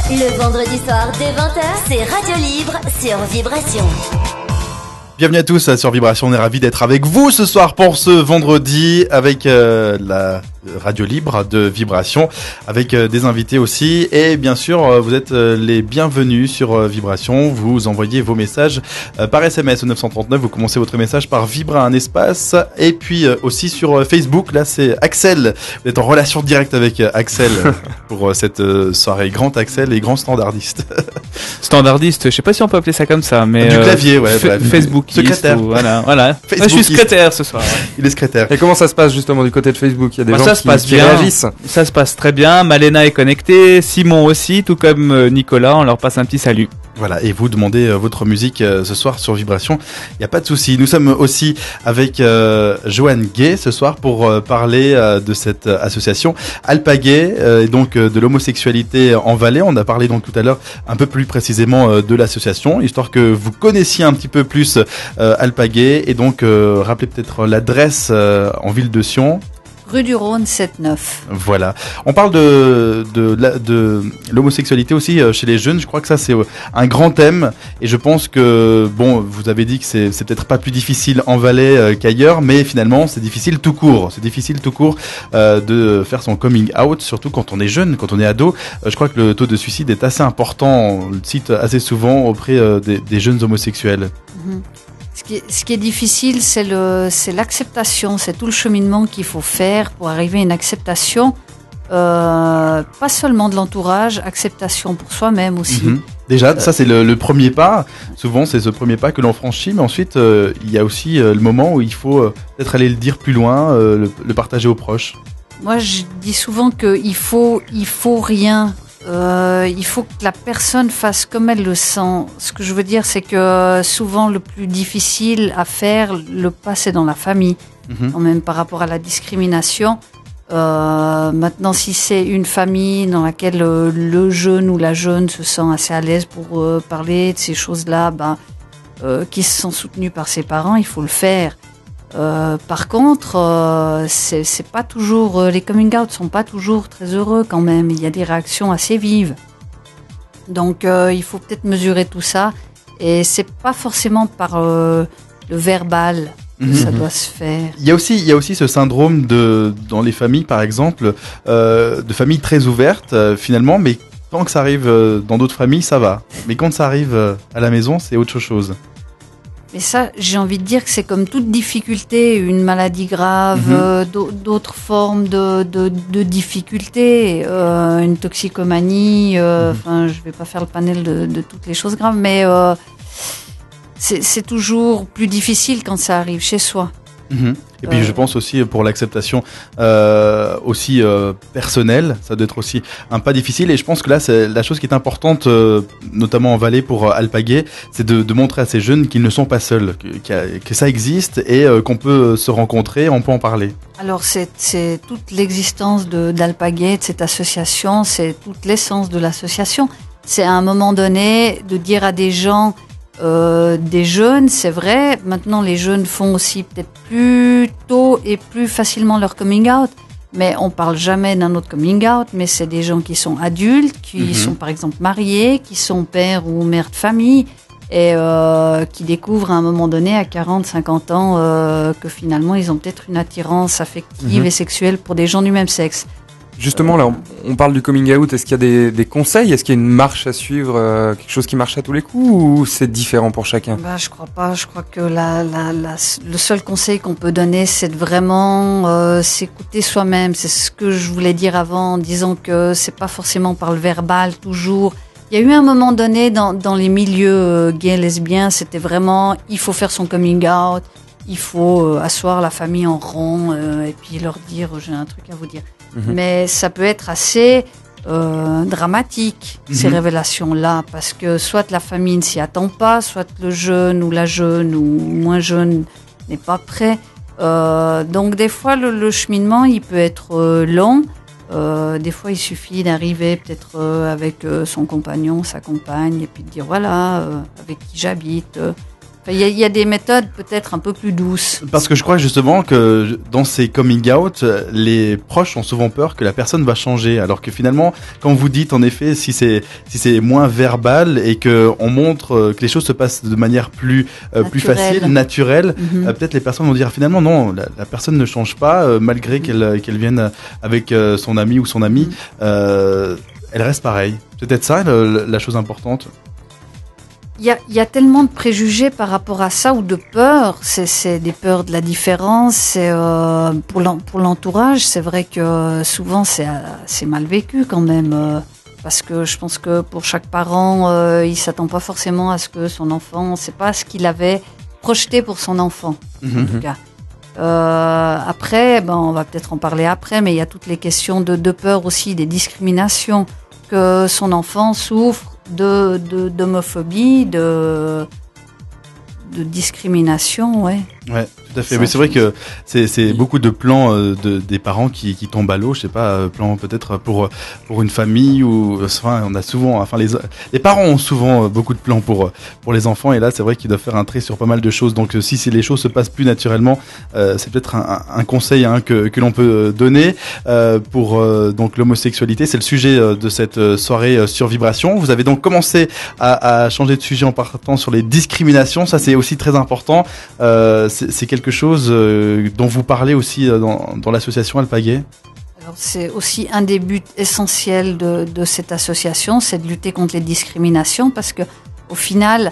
Le vendredi soir dès 20h, c'est Radio Libre sur Vibration. Bienvenue à tous sur Vibration, on est ravis d'être avec vous ce soir pour ce vendredi avec la Radio Libre de Vibration, avec des invités aussi et bien sûr vous êtes les bienvenus sur Vibration, vous envoyez vos messages par SMS au 939, vous commencez votre message par Vibra un espace et puis aussi sur Facebook, là c'est Axel, vous êtes en relation directe avec Axel pour cette soirée Grand Axel et Grand Standardiste. Standardiste, je sais pas si on peut appeler ça comme ça, mais du clavier, ouais, Facebook. Secrétaire. Voilà. Moi, je suis secrétaire ce soir. Ouais. Il est secrétaire. Et comment ça se passe justement du côté de Facebook? Il y a des gens qui réagissent. Ça se passe très bien. Malena est connectée, Simon aussi, tout comme Nicolas. On leur passe un petit salut. Voilà, et vous demandez votre musique ce soir sur Vibration, il n'y a pas de souci. Nous sommes aussi avec Joanne Gay ce soir pour parler de cette association Alpagay, et donc de l'homosexualité en Valais. On a parlé donc tout à l'heure un peu plus précisément de l'association, histoire que vous connaissiez un petit peu plus Alpagay, et donc rappelez peut-être l'adresse en ville de Sion. Rue du Rhône 7-9. Voilà. On parle de l'homosexualité aussi chez les jeunes. Je crois que ça c'est un grand thème et je pense que bon, vous avez dit que c'est peut-être pas plus difficile en Valais qu'ailleurs, mais finalement c'est difficile tout court. C'est difficile tout court de faire son coming out, surtout quand on est jeune, quand on est ado. Je crois que le taux de suicide est assez important. On le cite assez souvent auprès des jeunes homosexuels. Mm-hmm. Ce qui est difficile, c'est l'acceptation, c'est tout le cheminement qu'il faut faire pour arriver à une acceptation, pas seulement de l'entourage, acceptation pour soi-même aussi. Mm-hmm. Déjà, ça c'est le premier pas, souvent c'est ce premier pas que l'on franchit, mais ensuite il y a aussi le moment où il faut peut-être aller le dire plus loin, le partager aux proches. Moi je dis souvent qu'il faut rien. Il faut que la personne fasse comme elle le sent. Ce que je veux dire, c'est que souvent le plus difficile à faire, le pas, c'est dans la famille. Mm-hmm. Quand même par rapport à la discrimination. Maintenant, si c'est une famille dans laquelle le jeune ou la jeune se sent assez à l'aise pour parler de ces choses-là, qui se sont soutenus par ses parents, il faut le faire. Par contre, c'est pas toujours, les coming out sont pas toujours très heureux quand même. Il y a des réactions assez vives. Donc, il faut peut-être mesurer tout ça. Et c'est pas forcément par le verbal que ça doit se faire. Il y a aussi ce syndrome dans les familles, par exemple, de familles très ouvertes finalement, mais tant que ça arrive dans d'autres familles, ça va. Mais quand ça arrive à la maison, c'est autre chose. Mais ça, j'ai envie de dire que c'est comme toute difficulté, une maladie grave, d'autres formes de difficultés, une toxicomanie, enfin, je vais pas faire le panel de toutes les choses graves, mais c'est toujours plus difficile quand ça arrive chez soi. Mmh. Et puis je pense aussi pour l'acceptation aussi personnelle, ça doit être aussi un pas difficile, et je pense que là c'est la chose qui est importante notamment en Valais pour Alpagay, c'est de montrer à ces jeunes qu'ils ne sont pas seuls, que ça existe et qu'on peut se rencontrer, on peut en parler. Alors c'est toute l'existence d'Alpagay, de cette association, c'est toute l'essence de l'association. C'est à un moment donné de dire à des gens, des jeunes, c'est vrai, maintenant les jeunes font aussi peut-être plus tôt et plus facilement leur coming out, mais on parle jamais d'un autre coming out, mais c'est des gens qui sont adultes, qui sont par exemple mariés, qui sont pères ou mères de famille, et qui découvrent à un moment donné à 40, 50 ans que finalement ils ont peut-être une attirance affective et sexuelle pour des gens du même sexe. Justement, là, on parle du coming out. Est-ce qu'il y a des conseils? Est-ce qu'il y a une marche à suivre, quelque chose qui marche à tous les coups, ou c'est différent pour chacun? Je crois pas. Je crois que le seul conseil qu'on peut donner, c'est de vraiment s'écouter soi-même. C'est ce que je voulais dire avant, en disant que c'est pas forcément par le verbal toujours. Il y a eu un moment donné dans les milieux gays, lesbiens, c'était vraiment, il faut faire son coming out, il faut asseoir la famille en rond et puis leur dire, j'ai un truc à vous dire. Mais ça peut être assez dramatique, ces révélations-là, parce que soit la famille ne s'y attend pas, soit le jeune ou la jeune ou moins jeune n'est pas prêt. Donc des fois, le cheminement, il peut être long. Des fois, il suffit d'arriver peut-être avec son compagnon, sa compagne, et puis de dire voilà, avec qui j'habite. Il y a des méthodes peut-être un peu plus douces. Parce que je crois justement que dans ces coming out, les proches ont souvent peur que la personne va changer, alors que finalement, quand vous dites en effet, si c'est moins verbal et que on montre que les choses se passent de manière plus facile, naturelle, peut-être les personnes vont dire finalement non, la personne ne change pas malgré qu'elle vienne avec son ami ou son ami, elle reste pareille. C'est peut-être ça la chose importante. Il y a tellement de préjugés par rapport à ça ou de peurs. C'est des peurs de la différence. C'est pour l'entourage, c'est vrai que souvent c'est mal vécu quand même. Parce que je pense que pour chaque parent, il s'attend pas forcément à ce que son enfant, c'est pas ce qu'il avait projeté pour son enfant. En tout cas. Après, on va peut-être en parler après, mais il y a toutes les questions de peur aussi, des discriminations, que son enfant souffre d'homophobie, de discrimination, ouais. Ouais, tout à fait. Mais c'est vrai que c'est beaucoup de plans des parents qui tombent à l'eau. Je sais pas, plan peut-être pour une famille ou enfin on a souvent, enfin les parents ont souvent beaucoup de plans pour les enfants et là c'est vrai qu'ils doivent faire un trait sur pas mal de choses. Donc si les choses se passent plus naturellement, c'est peut-être un conseil que l'on peut donner pour donc l'homosexualité. C'est le sujet de cette soirée sur Vibration. Vous avez donc commencé à changer de sujet en partant sur les discriminations. Ça c'est aussi très important. C'est quelque chose dont vous parlez aussi dans l'association Alpagay. Alors c'est aussi un des buts essentiels de cette association, c'est de lutter contre les discriminations parce que au final,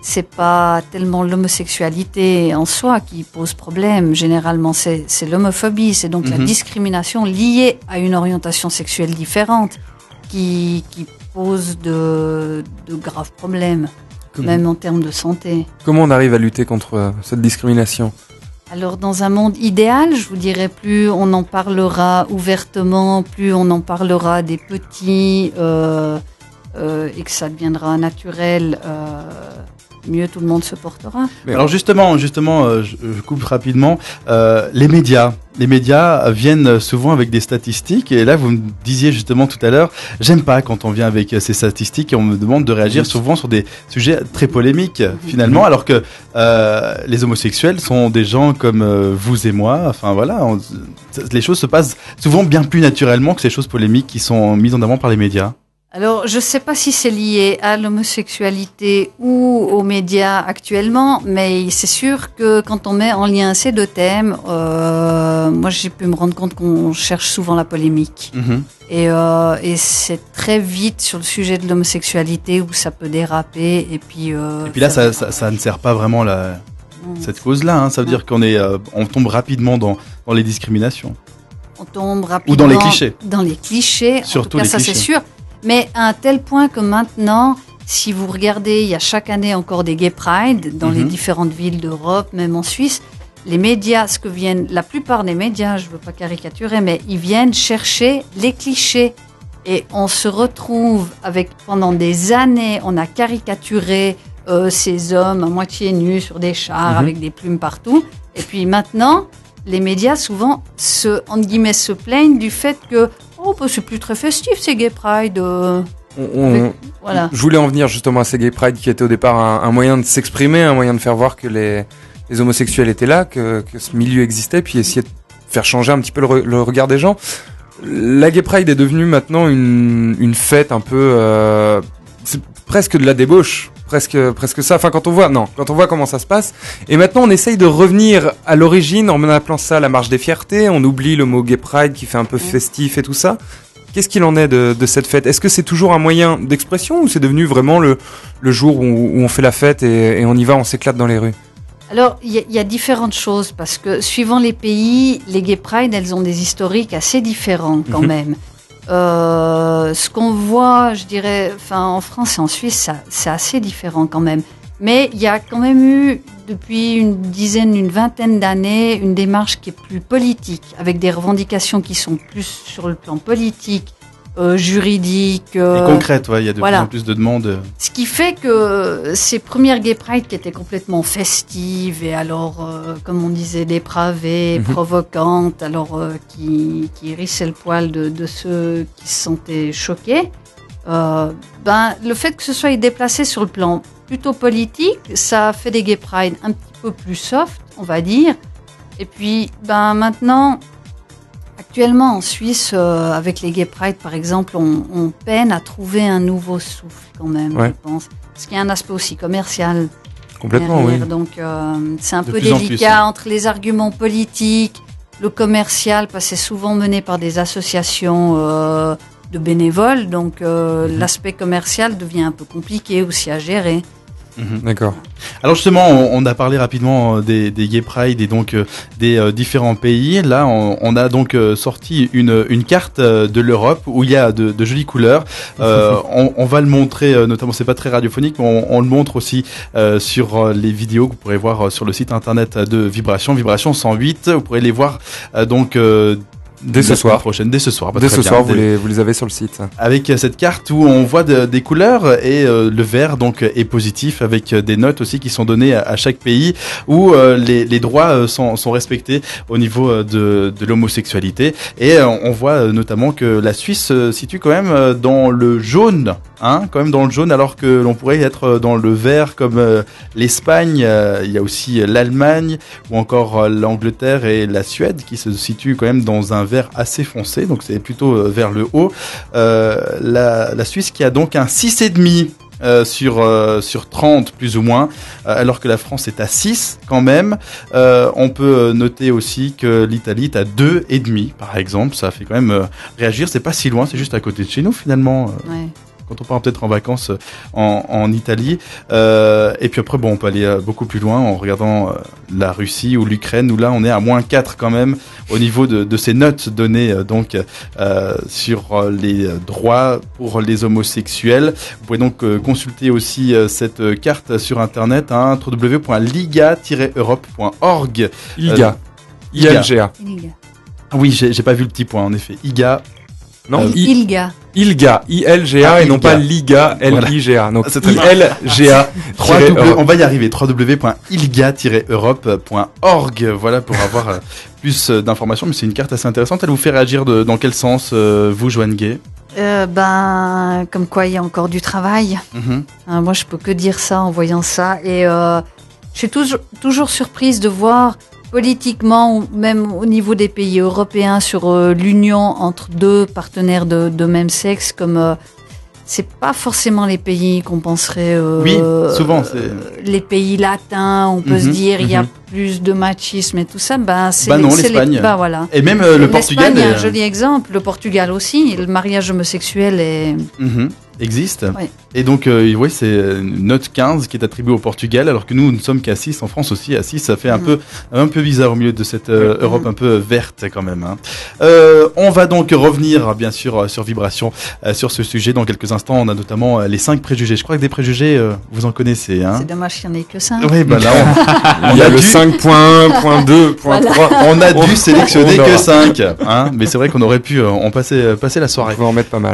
c'est pas tellement l'homosexualité en soi qui pose problème. Généralement, c'est l'homophobie, c'est donc la discrimination liée à une orientation sexuelle différente qui pose de graves problèmes. Même en termes de santé. Comment on arrive à lutter contre cette discrimination ? Alors, dans un monde idéal, je vous dirais, plus on en parlera ouvertement, plus on en parlera des petits et que ça deviendra naturel, mieux tout le monde se portera. Alors justement, je coupe rapidement. Les médias viennent souvent avec des statistiques et là vous me disiez justement tout à l'heure, j'aime pas quand on vient avec ces statistiques et on me demande de réagir souvent sur des sujets très polémiques finalement, alors que les homosexuels sont des gens comme vous et moi. Enfin voilà, les choses se passent souvent bien plus naturellement que ces choses polémiques qui sont mises en avant par les médias. Alors, je ne sais pas si c'est lié à l'homosexualité ou aux médias actuellement, mais c'est sûr que quand on met en lien ces deux thèmes, moi j'ai pu me rendre compte qu'on cherche souvent la polémique. Et c'est très vite sur le sujet de l'homosexualité où ça peut déraper. Et puis là, ça ne sert pas vraiment cette cause-là. Hein. Ça veut dire on tombe rapidement dans les discriminations. On tombe rapidement ou dans les clichés. Dans les clichés, surtout en tout cas, les clichés. Ça c'est sûr. Mais à un tel point que maintenant, si vous regardez, il y a chaque année encore des Gay Pride dans les différentes villes d'Europe, même en Suisse. Les médias, la plupart des médias, je ne veux pas caricaturer, mais ils viennent chercher les clichés. Et on se retrouve avec, pendant des années, on a caricaturé ces hommes à moitié nus sur des chars avec des plumes partout. Et puis maintenant, les médias souvent entre guillemets, se plaignent du fait que c'est plus très festif ces Gay Pride. Voilà. Je voulais en venir justement à ces Gay Pride qui étaient au départ un moyen de s'exprimer, un moyen de faire voir que les homosexuels étaient là, que ce milieu existait, puis essayer de faire changer un petit peu le regard des gens. La Gay Pride est devenue maintenant une fête un peu... c'est presque de la débauche. Presque ça. Enfin, quand on voit comment ça se passe. Et maintenant, on essaye de revenir à l'origine en appelant ça la marche des fiertés. On oublie le mot Gay Pride qui fait un peu festif et tout ça. Qu'est-ce qu'il en est de cette fête ? Est-ce que c'est toujours un moyen d'expression ou c'est devenu vraiment le jour où on fait la fête et on y va, on s'éclate dans les rues ? Alors, il y a différentes choses parce que suivant les pays, les Gay Pride, elles ont des historiques assez différents quand même. Ce qu'on voit, je dirais, en France et en Suisse, c'est assez différent quand même. Mais il y a quand même eu, depuis une vingtaine d'années, une démarche qui est plus politique, avec des revendications qui sont plus sur le plan politique, juridique. Et concrète, il y a de plus en plus de demandes. Ce qui fait que ces premières Gay Pride qui étaient complètement festives et alors, comme on disait, dépravées, provocantes, alors qui hérissaient le poil de ceux qui se sentaient choqués, le fait que ce soit déplacé sur le plan plutôt politique. Ça fait des gay pride un petit peu plus soft, on va dire. Et puis, maintenant, actuellement en Suisse, avec les gay pride, par exemple, on peine à trouver un nouveau souffle quand même, je pense. Parce qu'il y a un aspect aussi commercial. Complètement, derrière. oui. Donc, c'est un De peu plus en plus, délicat entre les arguments politiques, le commercial, parce que c'est souvent mené par des associations de bénévoles. Donc, l'aspect commercial devient un peu compliqué aussi à gérer. D'accord. Alors justement, on a parlé rapidement des Gay Pride et donc des différents pays. Là, on a donc sorti une carte de l'Europe où il y a de jolies couleurs. On va le montrer, notamment, c'est pas très radiophonique, mais on le montre aussi sur les vidéos que vous pourrez voir sur le site internet de Vibration 108. Vous pourrez les voir donc dès ce soir. Dès ce soir. Dès ce soir, vous les avez sur le site. Avec cette carte où on voit des couleurs et le vert donc est positif avec des notes aussi qui sont données à chaque pays où les droits sont respectés au niveau de l'homosexualité. Et on voit notamment que la Suisse se situe quand même dans le jaune, quand même dans le jaune, alors que l'on pourrait être dans le vert comme l'Espagne. Il y a aussi l'Allemagne ou encore l'Angleterre et la Suède qui se situent quand même dans un vert assez foncé, donc c'est plutôt vers le haut. La Suisse qui a donc un 6,5 sur 30 plus ou moins, alors que la France est à 6 quand même. On peut noter aussi que l'Italie est à 2,5 par exemple. Ça fait quand même réagir, c'est pas si loin, c'est juste à côté de chez nous finalement. Ouais. Quand on part peut-être en vacances en Italie. Et puis après, on peut aller beaucoup plus loin en regardant la Russie ou l'Ukraine, où là, on est à -4 quand même au niveau de ces notes données donc sur les droits pour les homosexuels. Vous pouvez donc consulter aussi cette carte sur Internet, www.liga-europe.org. ILGA. ILGA. Oui, j'ai pas vu le petit point, en effet. IGA. Non, ILGA. ILGA, I-L-G-A et non ILGA. pas Liga, L-I-G-A. Donc C'est très bien. I-L-G-A. On va y arriver. www.ilga-europe.org. Voilà pour avoir plus d'informations. Mais c'est une carte assez intéressante. Elle vous fait réagir dans quel sens, vous, Joanne Gay? Comme quoi il y a encore du travail. Moi, je peux que dire ça en voyant ça. Et je suis toujours surprise de voir politiquement, ou même au niveau des pays européens, sur l'union entre deux partenaires de même sexe, comme c'est pas forcément les pays qu'on penserait. Oui, souvent les pays latins, on peut se dire il y a plus de machisme et tout ça. C'est non, l'Espagne. Voilà. Et même le Portugal. L'Espagne est un joli exemple. Le Portugal aussi. Le mariage homosexuel est. Existe. Ouais. Et donc, c'est une note 15 qui est attribuée au Portugal, alors que nous ne sommes qu'à 6 en France aussi. À 6, ça fait un peu bizarre au milieu de cette Europe un peu verte quand même. On va donc revenir, bien sûr, sur Vibration, sur ce sujet. Dans quelques instants, on a notamment les 5 préjugés. Je crois que des préjugés, vous en connaissez. C'est dommage qu'il n'y en ait que 5. Oui, là, il y a le 5.1, .2, Voilà. .3. on a dû sélectionner que 5. Mais c'est vrai qu'on aurait pu en passer la soirée. On va en mettre pas mal.